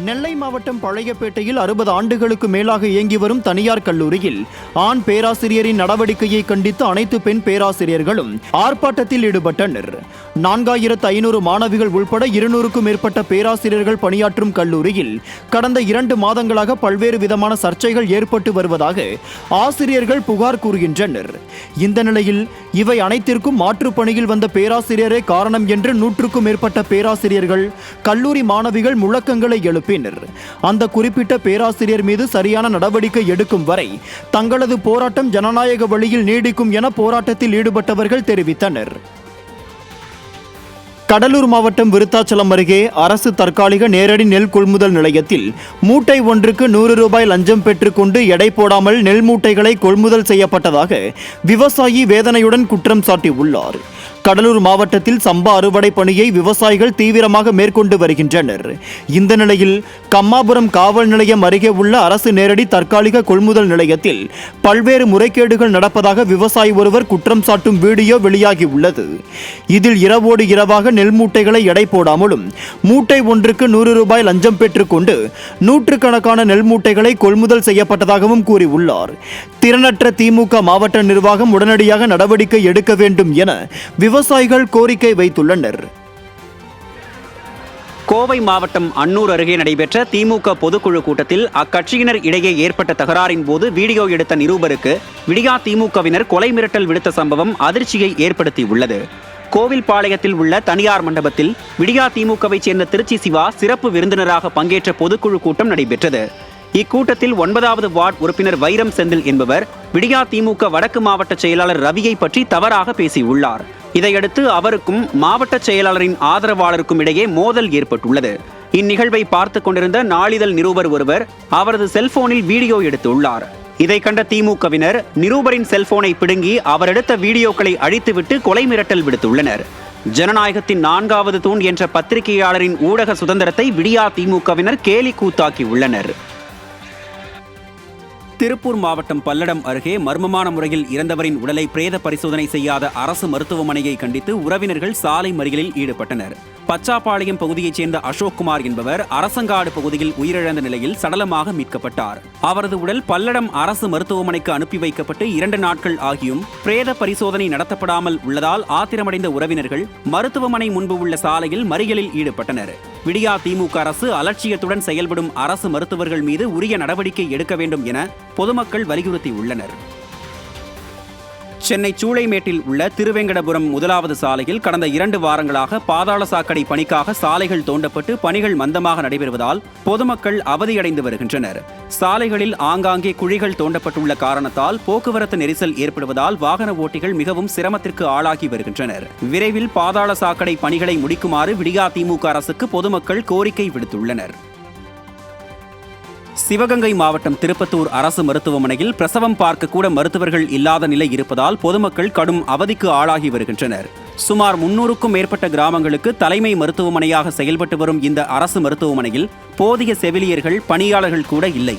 நெல்லை மாவட்டம் பழையப்பேட்டையில் 60 ஆண்டுகளுக்கு மேலாக இயங்கி வரும் தனியார் கல்லூரியில் ஆண் பேராசிரியரின் நடவடிக்கையை கண்டித்து அனைத்து பெண் பேராசிரியர்களும் ஆர்ப்பாட்டத்தில் ஈடுபட்டனர். 4500 மாணவிகள் உள்பட 200க்கும் மேற்பட்ட பேராசிரியர்கள் பணியாற்றும் கல்லூரியில் கடந்த 2 மாதங்களாக பல்வேறு விதமான சர்ச்சைகள் ஏற்பட்டு வருவதாக ஆசிரியர்கள் புகார் கூறுகின்றனர். இந்த நிலையில் இவை அனைத்திற்கும் மாற்றுப் பணியில் வந்த பேராசிரியரே காரணம் என்று 100க்கும் மேற்பட்ட பேராசிரியர்கள் கல்லூரி மாணவிகள் முழக்கங்களை எழுப்பினர். அந்த குறிப்பிட்ட பேராசிரியர் மீது சரியான நடவடிக்கை எடுக்கும் வரை தங்களது போராட்டம் ஜனநாயக வழியில் நீடிக்கும் என போராட்டத்தில் ஈடுபட்டவர்கள் தெரிவித்தனர். கடலூர் மாவட்டம் விருத்தாச்சலம் அருகே அரசு தற்காலிக நேரடி நெல் கொள்முதல் நிலையத்தில் மூட்டை ஒன்றுக்கு 100 ரூபாய் லஞ்சம் பெற்றுக்கொண்டு எடை போடாமல் நெல் மூட்டைகளை கொள்முதல் செய்யப்பட்டதாக விவசாயி வேதனையுடன் குற்றம் சாட்டியுள்ளார். கடலூர் மாவட்டத்தில் சம்பா அறுவடை பணியை விவசாயிகள் தீவிரமாக மேற்கொண்டு வருகின்றனர். இந்த நிலையில் கம்மாபுரம் காவல் நிலையம் அருகே உள்ள அரசு நேரடி தற்காலிக கொள்முதல் நிலையத்தில் பல்வேறு முறைகேடுகள் நடப்பதாக விவசாயி ஒருவர் குற்றம் சாட்டும் வீடியோ வெளியாகியுள்ளது. இதில் இரவோடு இரவாக நெல் மூட்டைகளை எடை போடாமலும் மூட்டை ஒன்றுக்கு 100 ரூபாய் லஞ்சம் பெற்றுக்கொண்டு நூற்றுக்கணக்கான நெல் மூட்டைகளை கொள்முதல் செய்யப்பட்டதாகவும் கூறியுள்ளார். திறனற்ற திமுக மாவட்ட நிர்வாகம் உடனடியாக நடவடிக்கை எடுக்க வேண்டும் என விவசாயிகள் கோரிக்கை வைத்துள்ளனர். கோவை மாவட்டம் அன்னூர் அருகே நடைபெற்ற திமுக பொதுக்குழு கூட்டத்தில் அக்கட்சியினர் இடையே ஏற்பட்ட தகராறின் போது வீடியோ எடுத்த நிருபருக்கு விடியா திமுகவினர் கொலை மிரட்டல் விடுத்த சம்பவம் அதிர்ச்சியை ஏற்படுத்தியுள்ளது. கோவில்பாளையத்தில் உள்ள தனியார் மண்டபத்தில் விடியா திமுகவை சேர்ந்த திருச்சி சிவா சிறப்பு விருந்தினராக பங்கேற்ற பொதுக்குழு கூட்டம் நடைபெற்றது. இக்கூட்டத்தில் 9வது வார்டு உறுப்பினர் வைரம் செந்தில் என்பவர் விடியா திமுக வடக்கு மாவட்ட செயலாளர் ரவியை பற்றி தவறாக பேசியுள்ளார். இதையடுத்து அவருக்கும் மாவட்ட செயலாளரின் ஆதரவாளருக்கும் இடையே மோதல் ஏற்பட்டுள்ளது. இந்நிகழ்வை பார்த்து கொண்டிருந்த நாளிதழ் நிருபர் ஒருவர் அவரது செல்போனில் வீடியோ எடுத்துள்ளார். இதை கண்ட திமுகவினர் நிருபரின் செல்போனை பிடுங்கி அவர் எடுத்த வீடியோக்களை அழித்துவிட்டு கொலை மிரட்டல் விடுத்துள்ளனர். ஜனநாயகத்தின் 4வது தூண் என்ற பத்திரிகையாளரின் ஊடக சுதந்திரத்தை விடியா திமுகவினர் கேலி கூத்தாக்கி உள்ளனர். திருப்பூர் மாவட்டம் பல்லடம் அருகே மர்மமான முறையில் இறந்தவரின் உடலை பிரேத பரிசோதனை செய்யாத அரசு மருத்துவமனையை கண்டித்து உறவினர்கள் சாலை மறியலில் ஈடுபட்டனர். பச்சாப்பாளையம் பகுதியைச் சேர்ந்த அசோக்குமார் என்பவர் அரசங்காடு பகுதியில் உயிரிழந்த நிலையில் சடலமாக மீட்கப்பட்டார். அவரது உடல் பல்லடம் அரசு மருத்துவமனைக்கு அனுப்பி வைக்கப்பட்டு 2 நாட்கள் ஆகியும் பிரேத பரிசோதனை நடத்தப்படாமல் உள்ளதால் ஆத்திரமடைந்த உறவினர்கள் மருத்துவமனை முன்பு உள்ள சாலையில் மறியலில் ஈடுபட்டனர். விடியா திமுக அரசு அலட்சியத்துடன் செயல்படும் அரசு மருத்துவர்கள் மீது உரிய நடவடிக்கை எடுக்க வேண்டும் என பொதுமக்கள் வலியுறுத்தியுள்ளனர். சென்னை சூளைமேட்டில் உள்ள திருவேங்கடபுரம் 1வது சாலையில் கடந்த 2 வாரங்களாக பாதாள சாக்கடை பணிக்காக சாலைகள் தோண்டப்பட்டு பணிகள் மந்தமாக நடைபெறுவதால் பொதுமக்கள் அவதியடைந்து வருகின்றனர். சாலைகளில் ஆங்காங்கே குழிகள் தோண்டப்பட்டுள்ள காரணத்தால் போக்குவரத்து நெரிசல் ஏற்படுவதால் வாகன ஓட்டிகள் மிகவும் சிரமத்திற்கு ஆளாகி வருகின்றனர். விரைவில் பாதாள சாக்கடை பணிகளை முடிக்குமாறு விடியா திமுக அரசுக்கு பொதுமக்கள் கோரிக்கை விடுத்துள்ளனர். சிவகங்கை மாவட்டம் திருப்பத்தூர் அரசு மருத்துவமனையில் பிரசவம் பார்க்க கூட மருத்துவர்கள் இல்லாத நிலை இருப்பதால் பொதுமக்கள் கடும் அவதிக்கு ஆளாகி வருகின்றனர். சுமார் 300க்கும் மேற்பட்ட கிராமங்களுக்கு தலைமை மருத்துவமனையாக செயல்பட்டு வரும் இந்த அரசு மருத்துவமனையில் போதிய செவிலியர்கள் பணியாளர்கள் கூட இல்லை.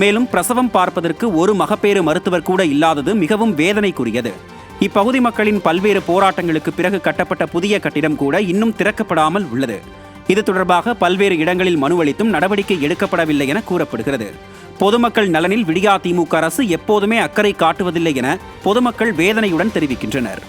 மேலும் பிரசவம் பார்ப்பதற்கு ஒரு மகப்பேறு மருத்துவர் கூட இல்லாதது மிகவும் வேதனைக்குரியது. இப்பகுதி மக்களின் பல்வேறு போராட்டங்களுக்கு பிறகு கட்டப்பட்ட புதிய கட்டிடம் கூட இன்னும் திறக்கப்படாமல் உள்ளது. இது தொடர்பாக பல்வேறு இடங்களில் மனு அளித்தும் நடவடிக்கை எடுக்கப்படவில்லை என கூறப்படுகிறது. பொதுமக்கள் நலனில் விடியா திமுக அரசு எப்போதுமே அக்கறை காட்டுவதில்லை என பொதுமக்கள் வேதனையுடன் தெரிவிக்கின்றனர்.